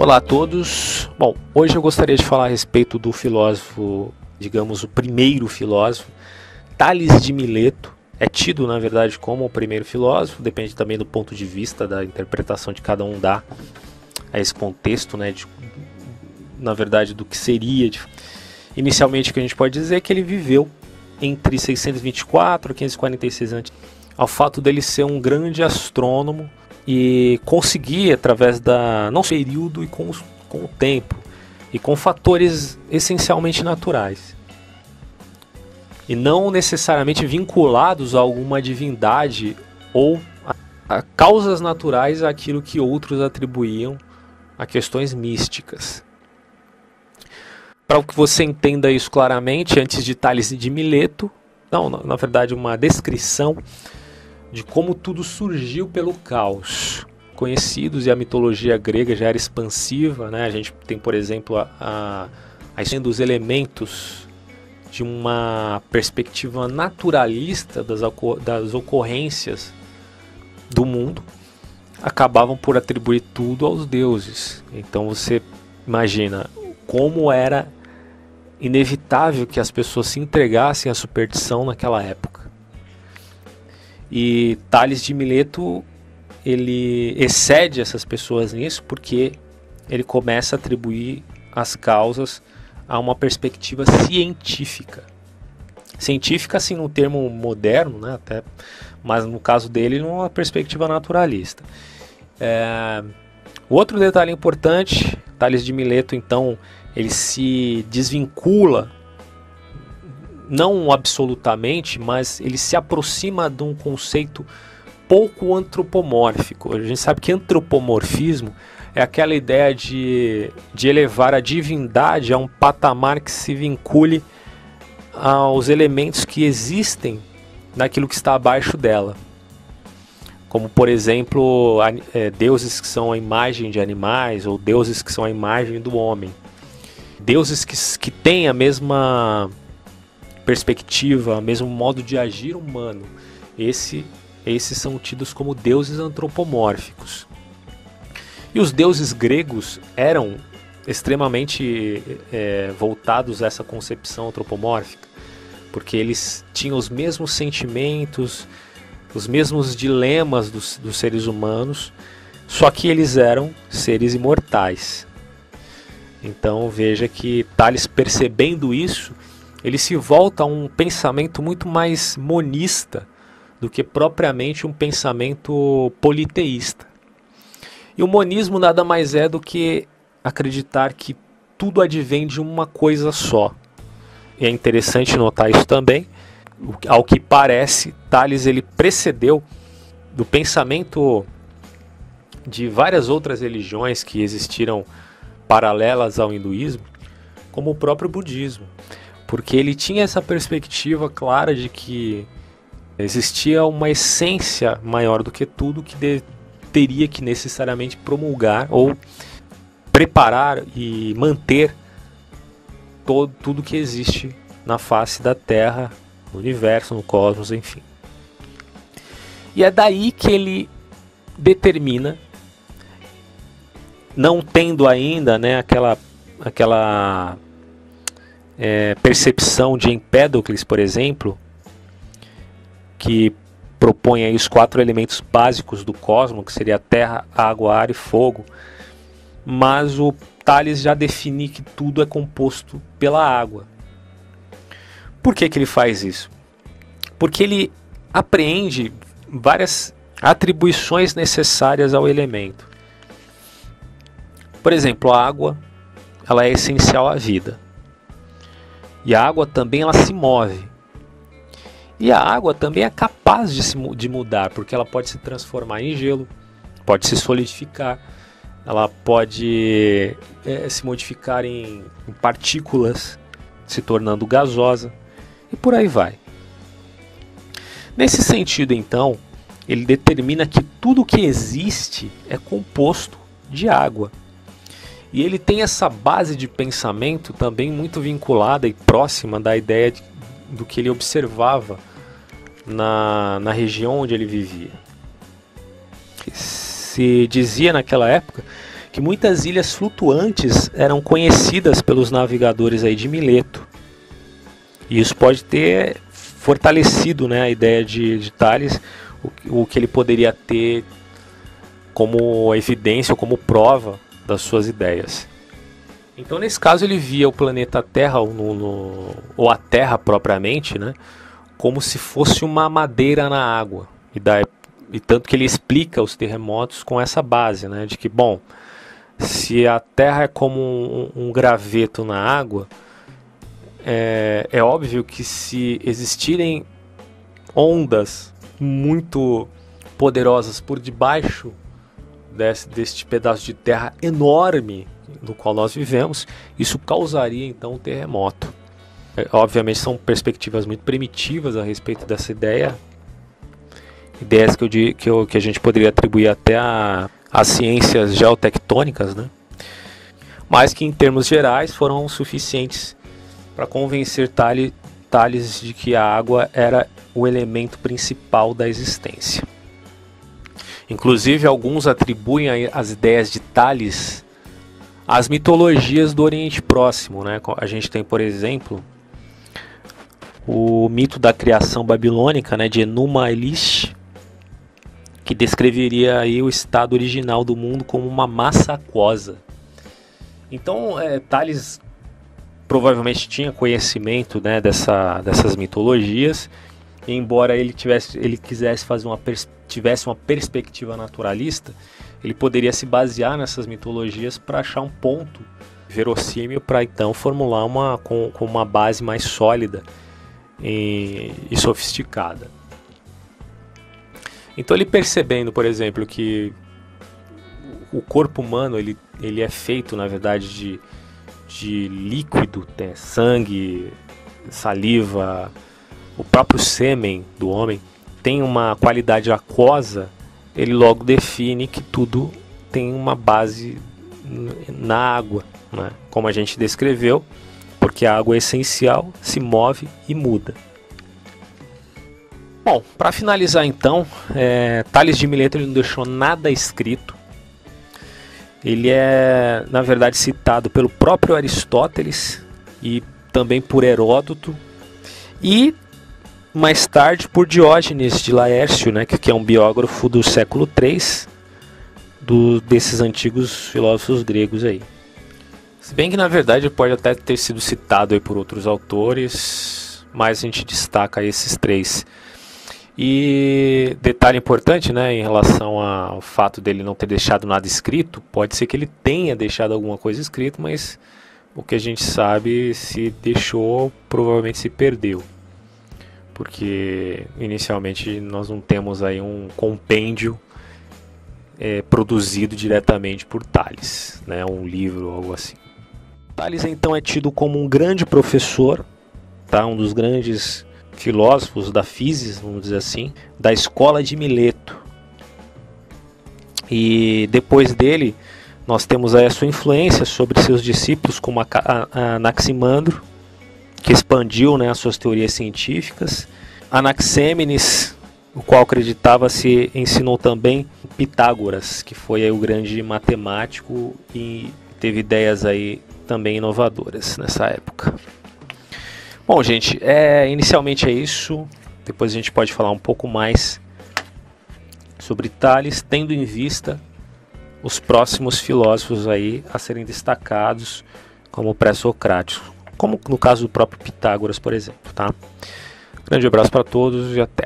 Olá a todos. Bom, hoje eu gostaria de falar a respeito do filósofo, digamos, o primeiro filósofo, Tales de Mileto. É tido, na verdade, como o primeiro filósofo, depende também do ponto de vista, da interpretação de cada um dá a esse contexto, né, na verdade, do que seria. Inicialmente, o que a gente pode dizer é que ele viveu entre 624 e 546 a.C. Ao fato dele ser um grande astrônomo e conseguir, através não só período e com o tempo, e com fatores essencialmente naturais, e não necessariamente vinculados a alguma divindade ou a causas naturais àquilo que outros atribuíam a questões místicas. Para que você entenda isso claramente, antes de Tales de Mileto, na verdade uma descrição de como tudo surgiu pelo caos. Conhecidos, e a mitologia grega já era expansiva, né? A gente tem, por exemplo, a dos elementos de uma perspectiva naturalista das ocorrências do mundo, acabavam por atribuir tudo aos deuses. Então você imagina como era inevitável que as pessoas se entregassem à superstição naquela época. E Tales de Mileto, ele excede essas pessoas nisso porque ele começa a atribuir as causas a uma perspectiva científica. Científica, assim, no termo moderno, né, até, mas no caso dele, numa perspectiva naturalista. Outro detalhe importante, Tales de Mileto, então, ele se desvincula, não absolutamente, mas ele se aproxima de um conceito pouco antropomórfico. A gente sabe que antropomorfismo é aquela ideia de elevar a divindade a um patamar que se vincule aos elementos que existem naquilo que está abaixo dela. Como, por exemplo, deuses que são a imagem de animais, ou deuses que são a imagem do homem. Deuses que têm a mesma perspectiva, o mesmo modo de agir humano. Esses são tidos como deuses antropomórficos. E os deuses gregos eram extremamente voltados a essa concepção antropomórfica, porque eles tinham os mesmos sentimentos, os mesmos dilemas dos seres humanos, só que eles eram seres imortais. Então veja que Tales, percebendo isso, ele se volta a um pensamento muito mais monista do que propriamente um pensamento politeísta. E o monismo nada mais é do que acreditar que tudo advém de uma coisa só. E é interessante notar isso também. Ao que parece, Tales ele precedeu do pensamento de várias outras religiões que existiram paralelas ao hinduísmo, como o próprio budismo, porque ele tinha essa perspectiva clara de que existia uma essência maior do que tudo que teria que necessariamente promulgar ou preparar e manter tudo que existe na face da Terra, no universo, no cosmos, enfim. E é daí que ele determina, não tendo ainda, né, aquela percepção de Empédocles, por exemplo, que propõe aí os 4 elementos básicos do cosmos, que seria terra, água, ar e fogo, mas o Tales já define que tudo é composto pela água. Por que ele faz isso? Porque ele apreende várias atribuições necessárias ao elemento. Por exemplo, a água, ela é essencial à vida. E a água também ela se move. E a água também é capaz de mudar, porque ela pode se transformar em gelo, pode se solidificar, ela pode se modificar em partículas, se tornando gasosa, e por aí vai. Nesse sentido, então, ele determina que tudo que existe é composto de água. E ele tem essa base de pensamento também muito vinculada e próxima da ideia do que ele observava na região onde ele vivia. Se dizia naquela época que muitas ilhas flutuantes eram conhecidas pelos navegadores aí de Mileto. E isso pode ter fortalecido, né, a ideia de Tales, o que ele poderia ter como evidência ou como prova das suas ideias. Então, nesse caso, ele via o planeta Terra, ou a Terra propriamente, né, como se fosse uma madeira na água. E tanto que ele explica os terremotos com essa base, né, de que, bom, se a Terra é como um graveto na água, é óbvio que se existirem ondas muito poderosas por debaixo deste pedaço de terra enorme no qual nós vivemos, isso causaria então um terremoto. Obviamente são perspectivas muito primitivas a respeito dessa ideia, ideias que a gente poderia atribuir até às ciências geotectônicas, né? Mas que em termos gerais foram suficientes para convencer Tales de que a água era o elemento principal da existência. Inclusive, alguns atribuem as ideias de Tales às mitologias do Oriente Próximo, né? A gente tem, por exemplo, o mito da criação babilônica, né, de Enuma Elish, que descreveria aí o estado original do mundo como uma massa aquosa. Então, Tales provavelmente tinha conhecimento, né, dessas mitologias, e embora ele quisesse tivesse uma perspectiva naturalista, ele poderia se basear nessas mitologias para achar um ponto verossímil para então formular com uma base mais sólida e sofisticada. Então, ele percebendo, por exemplo, que o corpo humano ele é feito, na verdade, de líquido, tem sangue, saliva, o próprio sêmen do homem tem uma qualidade aquosa, ele logo define que tudo tem uma base na água, né? Como a gente descreveu, porque a água é essencial, se move e muda. Bom, para finalizar então, Tales de Mileto ele não deixou nada escrito. Ele é, na verdade, citado pelo próprio Aristóteles e também por Heródoto e mais tarde por Diógenes de Laércio, né, que é um biógrafo do século III desses antigos filósofos gregos aí. Se bem que na verdade pode até ter sido citado aí por outros autores, mas a gente destaca esses três. E detalhe importante, né, em relação ao fato dele não ter deixado nada escrito, pode ser que ele tenha deixado alguma coisa escrita, mas o que a gente sabe, se deixou, provavelmente se perdeu. Porque inicialmente nós não temos aí um compêndio produzido diretamente por Tales, né, um livro ou algo assim. Tales então é tido como um grande professor, tá, um dos grandes filósofos da Physis, vamos dizer assim, da escola de Mileto. E depois dele, nós temos aí a sua influência sobre seus discípulos, como Anaximandro, que expandiu, né, as suas teorias científicas. Anaxêmenes, o qual acreditava-se, ensinou também Pitágoras, que foi aí o grande matemático e teve ideias aí também inovadoras nessa época. Bom, gente, inicialmente é isso. Depois a gente pode falar um pouco mais sobre Tales, tendo em vista os próximos filósofos aí a serem destacados como pré-socráticos, como no caso do próprio Pitágoras, por exemplo, tá? Grande abraço para todos e até!